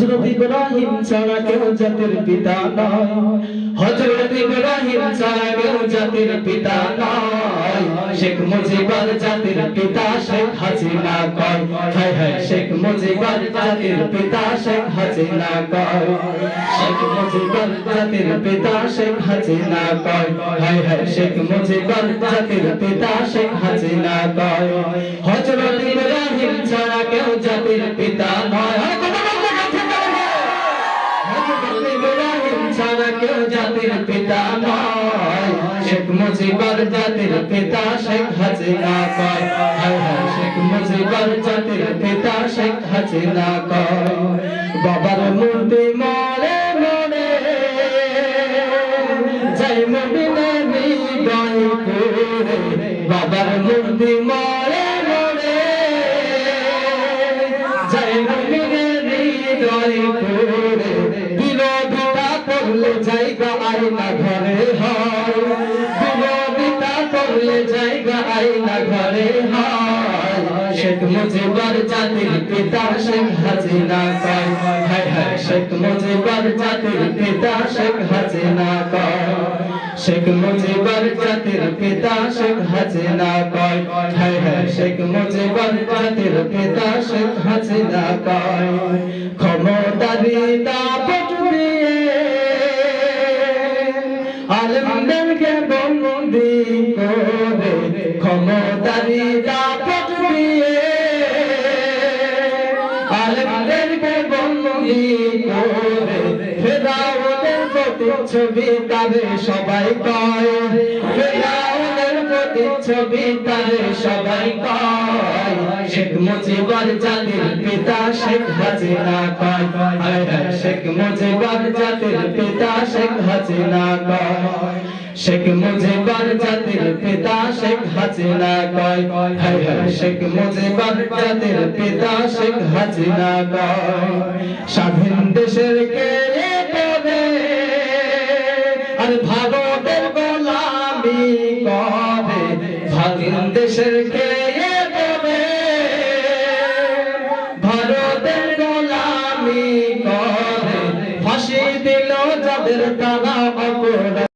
হযরত ইব্রাহিম ছাড়া কেউ জাতির পিতা নয়, হযরত ইব্রাহিম ছাড়া কেউ জাতির পিতা নয়। শেখ মুজিবুর জাতির পিতা শেখ হাসিনা কয়, হায় হায় শেখ মুজিবুর জাতির পিতা শেখ হাসিনা কয়, শেখ মুজিবুর জাতির পিতা শেখ হাসিনা কয়, হায় হায় শেখ মুজিবুর জাতির পিতা শেখ হাসিনা কয়। হযরত ইব্রাহিম ছাড়া কেউ জাতির পিতা নয়, ছাড়া কেউ জাতির পিতা নয়। শেখ মুজিবুর জাতির পিতা শেখ হাসিনা কয়, হায় হায় শেখ মুজিবুর জাতির পিতা শেখ হাসিনা কয়। বাবার মূর্তি মরে মরে যাই মদিনা হৃদয় করে, বাবার মূর্তি মরে মরে যাই মদিনা হৃদয় করে। জায়গা আয়না ঘরে হয়, বিরোধিতা করলে জায়গা আয়না ঘরে হয়। শেখ মুজিবুর জাতির পিতা শেখ হাসিনা কয়, হায় হায় শেখ মুজিবুর জাতির পিতা শেখ হাসিনা কয়, শেখ মুজিবুর জাতির পিতা শেখ হাসিনা কয়, হায় হায় শেখ মুজিবুর জাতির পিতা শেখ হাসিনা কয়। ক্ষমতারী দাপট দিয়ে আলেমদেরকে বন্দী করে, ক্ষমতারী দাপট দিয়ে আলেমদেরকে বন্দী করে। ফেরাউনের প্রতিচ্ছবি তারে সবাই কয়, ফেরাউনের প্রতিচ্ছবি তারে সবাই কয়। শেখ মুজিবুর জাতির পিতা শেখ হাসিনা কয়, হায় হায় শেখ মুজিবুর জাতির পিতা শেখ হাসিনা কয়, শেখ মুজিবুর জাতির পিতা শেখ হাসিনা কয়, হায় হায় শেখ মুজিবুর জাতির পিতা শেখ হাসিনা কয়। স্বাধীন দেশের কে করে আর ভারতের গোলামি করে, স্বাধীন দেশের কে করে ভারতের গোলামি করে। ফাঁসি দিল যাদের তারা